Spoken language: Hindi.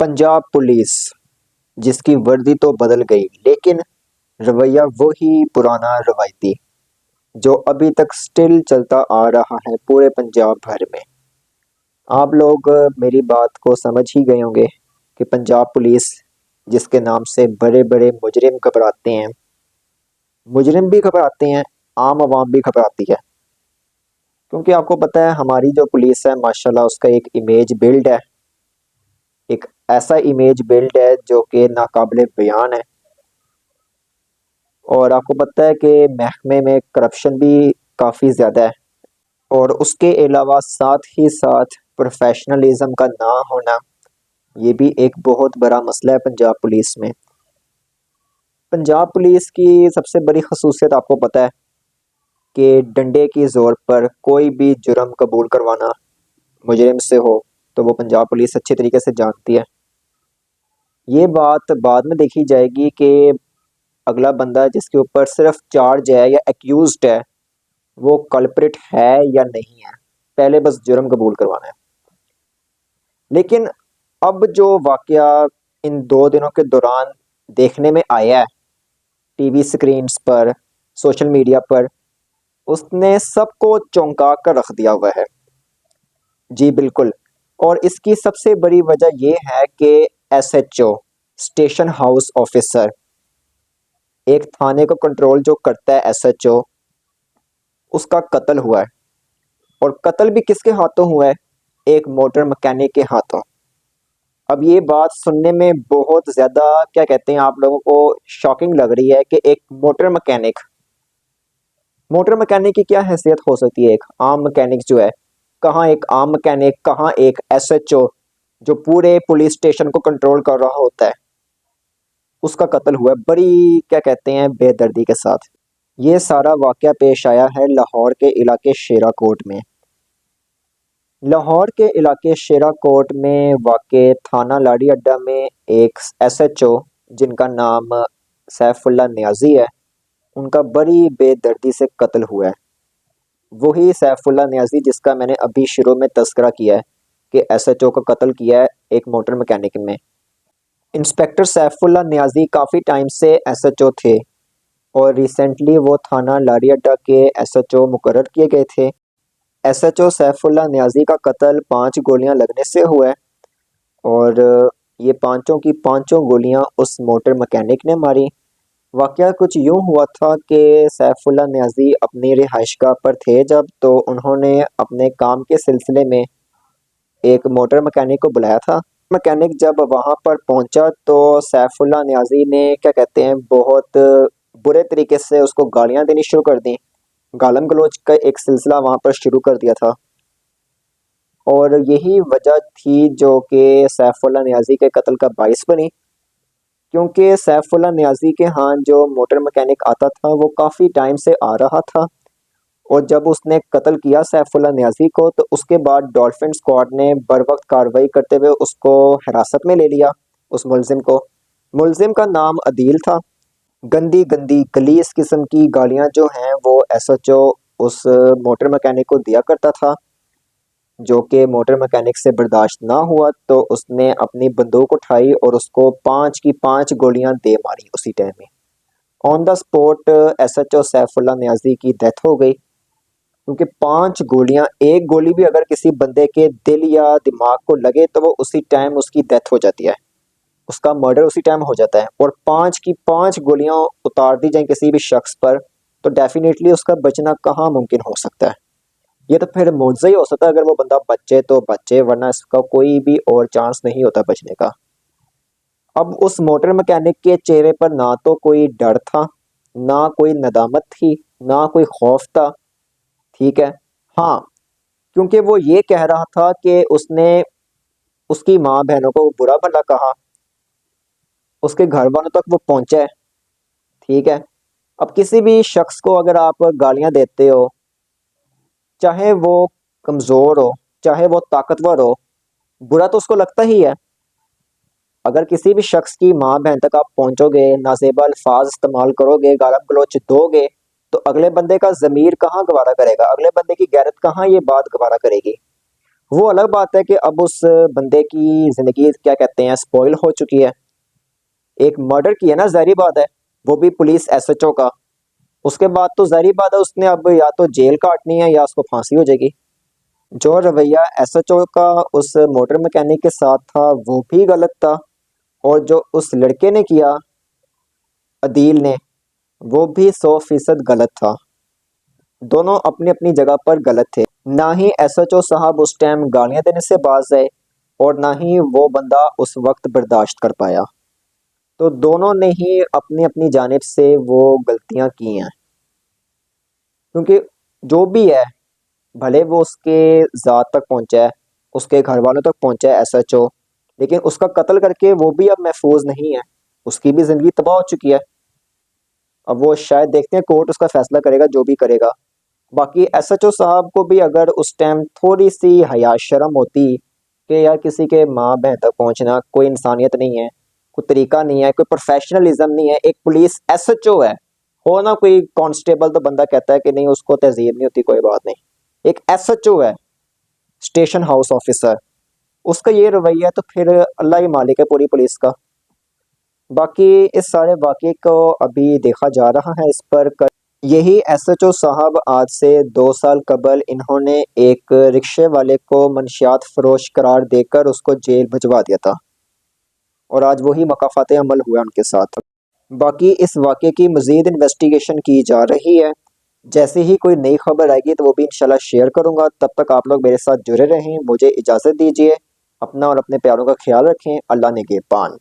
पंजाब पुलिस जिसकी वर्दी तो बदल गई लेकिन रवैया वही पुराना रवायती जो अभी तक स्टिल चलता आ रहा है पूरे पंजाब भर में। आप लोग मेरी बात को समझ ही गए होंगे कि पंजाब पुलिस जिसके नाम से बड़े बड़े मुजरिम घबराते हैं, मुजरिम भी घबराते हैं, आम आवाम भी घबराती है। क्योंकि आपको पता है हमारी जो पुलिस है माशाल्लाह उसका एक इमेज बिल्ड है, एक ऐसा इमेज बिल्ड है जो कि नाकाबिले बयान है। और आपको पता है कि महकमे में करप्शन भी काफ़ी ज़्यादा है और उसके अलावा साथ ही साथ प्रोफेशनलिज्म का ना होना, ये भी एक बहुत बड़ा मसला है पंजाब पुलिस में। पंजाब पुलिस की सबसे बड़ी खसूसियत आपको पता है कि डंडे की ज़ोर पर कोई भी जुर्म कबूल करवाना मुजरिम से हो तो वो पंजाब पुलिस अच्छे तरीके से जानती है। ये बात बाद में देखी जाएगी कि अगला बंदा जिसके ऊपर सिर्फ चार्ज है या एक्यूज्ड है वो कल्प्रिट है या नहीं है, पहले बस जुर्म कबूल करवाना है। लेकिन अब जो वाकया इन 2 दिनों के दौरान देखने में आया है टीवी स्क्रीन्स पर, सोशल मीडिया पर, उसने सबको चौंका कर रख दिया हुआ है। जी बिल्कुल। और इसकी सबसे बड़ी वजह ये है कि एसएचओ, स्टेशन हाउस ऑफिसर, एक थाने को कंट्रोल जो करता है एसएचओ, उसका कत्ल हुआ है। और कत्ल भी किसके हाथों हुआ है? एक मोटर मैकेनिक के हाथों। अब ये बात सुनने में बहुत ज़्यादा क्या कहते हैं आप लोगों को शॉकिंग लग रही है कि एक मोटर मैकेनिक की क्या हैसियत हो सकती है? एक आम मैकेनिक जो है, कहाँ एक आम मैकेनिक, कहाँ एक एसएचओ जो पूरे पुलिस स्टेशन को कंट्रोल कर रहा होता है, उसका कत्ल हुआ है बड़ी क्या कहते हैं बेदर्दी के साथ। ये सारा वाकया पेश आया है लाहौर के इलाके शेरा कोट में। लाहौर के इलाके शेरा कोट में वाक़ थाना लाड़ी अड्डा में एक एसएचओ जिनका नाम सैफुल्ला नियाज़ी है, उनका बड़ी बेदर्दी से कत्ल हुआ है। वही सैफुल्ला नियाज़ी जिसका मैंने अभी शुरू में तज़किरा किया है कि एसएचओ का कत्ल किया है एक मोटर मैकेनिक में। इंस्पेक्टर सैफुल्ला नियाज़ी काफ़ी टाइम से एसएचओ थे और रिसेंटली वो थाना लाड़ी अड्डा के एसएचओ मुकर्रर किए गए थे। एसएचओ सैफुल्ला नियाज़ी का कत्ल 5 गोलियां लगने से हुआ है और ये पांचों की पांचों गोलियां उस मोटर मैकेनिक ने मारी। वाकया कुछ यूं हुआ था कि सैफुल्ला नियाज़ी अपनी रिहाइशगाह पर थे जब, तो उन्होंने अपने काम के सिलसिले में एक मोटर मैकेनिक को बुलाया था। मैकेनिक जब वहां पर पहुंचा तो सैफुल्ला नियाज़ी ने क्या कहते हैं बहुत बुरे तरीके से उसको गालियां देनी शुरू कर दी। गालम गलोच का एक सिलसिला वहां पर शुरू कर दिया था और यही वजह थी जो कि सैफुल्ला नियाज़ी के कत्ल का बाइस बनी। क्योंकि सैफुल्ला नियाज़ी के यहाँ जो मोटर मैकेनिक आता था वो काफ़ी टाइम से आ रहा था और जब उसने कत्ल किया सैफुल्ला नियाज़ी को तो उसके बाद डॉल्फिन स्क्वाड ने बर वक्त कार्रवाई करते हुए उसको हिरासत में ले लिया, उस मुलजिम को। मुलजिम का नाम अदील था। गंदी गंदी गलीस किस्म की गालियां जो हैं वो एसएचओ उस मोटर मैकेनिक को दिया करता था, जो कि मोटर मैकेनिक से बर्दाश्त ना हुआ तो उसने अपनी बंदूक उठाई और उसको 5 की 5 गोलियां दे मारी उसी टाइम में। On the spot SHO Saifullah Niazi की डेथ हो गई क्योंकि 5 गोलियां, एक गोली भी अगर किसी बंदे के दिल या दिमाग को लगे तो वो उसी टाइम उसकी डेथ हो जाती है, उसका मर्डर उसी टाइम हो जाता है। और 5 की 5 गोलियां उतार दी जाए किसी भी शख्स पर तो डेफिनेटली उसका बचना कहाँ मुमकिन हो सकता है? ये तो फिर मुआवजा ही हो सकता है, अगर वो बंदा बचे तो बचे, वरना इसका कोई भी और चांस नहीं होता बचने का। अब उस मोटर मैकेनिक के चेहरे पर ना तो कोई डर था, ना कोई नदामत थी, ना कोई खौफ था। ठीक है, हाँ, क्योंकि वो ये कह रहा था कि उसने उसकी माँ बहनों को बुरा भला कहा, उसके घर वालों तक वो पहुंचा है। ठीक है, अब किसी भी शख्स को अगर आप गालियां देते हो, चाहे वो कमज़ोर हो चाहे वो ताकतवर हो, बुरा तो उसको लगता ही है। अगर किसी भी शख्स की माँ बहन तक आप पहुंचोगे, नाज़ेबा अल्फाज इस्तेमाल करोगे, गालम गलोच दोगे, तो अगले बंदे का ज़मीर कहाँ गवारा करेगा, अगले बंदे की गैरत कहाँ ये बात गवारा करेगी। वो अलग बात है कि अब उस बंदे की ज़िंदगी क्या कहते हैं स्पॉइल हो चुकी है। एक मर्डर किया ना, ज़ाहिर बात है, वो भी पुलिस एसएचओ का। उसके बाद तो ज़ाहिर बात है उसने अब या तो जेल काटनी है या उसको फांसी हो जाएगी। जो रवैया एसएचओ का उस मोटर मैकेनिक के साथ था वो भी गलत था, और जो उस लड़के ने किया अदील ने, वो भी 100% गलत था। दोनों अपनी अपनी जगह पर गलत थे। ना ही एसएचओ साहब उस टाइम गालियां देने से बाज आए, और ना ही वो बंदा उस वक्त बर्दाश्त कर पाया। तो दोनों ने ही अपनी अपनी जानिब से वो गलतियां की हैं। क्योंकि जो भी है, भले वो उसके ज़ात तक पहुंचा है, उसके घर वालों तक पहुंचा है एसएचओ, लेकिन उसका कत्ल करके वो भी अब महफूज नहीं है। उसकी भी ज़िंदगी तबाह हो चुकी है। अब वो शायद देखते हैं कोर्ट उसका फैसला करेगा जो भी करेगा। बाकी एसएचओ साहब को भी अगर उस टाइम थोड़ी सी हया शर्म होती कि यार किसी के माँ बहन तक पहुंचना कोई इंसानियत नहीं है, कोई तरीका नहीं है, कोई प्रोफेशनलिज्म नहीं है। एक पुलिस एसएचओ है, हो ना कोई कांस्टेबल तो बंदा कहता है कि नहीं उसको तहजीब नहीं होती, कोई बात नहीं। एक एसएचओ है, स्टेशन हाउस ऑफिसर, उसका ये रवैया है, तो फिर अल्लाह ही मालिक है पूरी पुलिस का। बाकी इस सारे वाक़ये को अभी देखा जा रहा है इस पर यही एसएचओ साहब आज से 2 साल कबल इन्होंने एक रिक्शे वाले को मंशियात फरोश करार देकर उसको जेल भिजवा दिया था, और आज वही मकाफाते अमल हुआ उनके साथ। बाकी इस वाक़ये की मज़ीद इन्वेस्टिगेशन की जा रही है। जैसे ही कोई नई खबर आएगी तो वो भी इंशाल्लाह शेयर करूँगा। तब तक आप लोग मेरे साथ जुड़े रहें। मुझे इजाज़त दीजिए। अपना और अपने प्यारों का ख्याल रखें। अल्लाह निगहबान।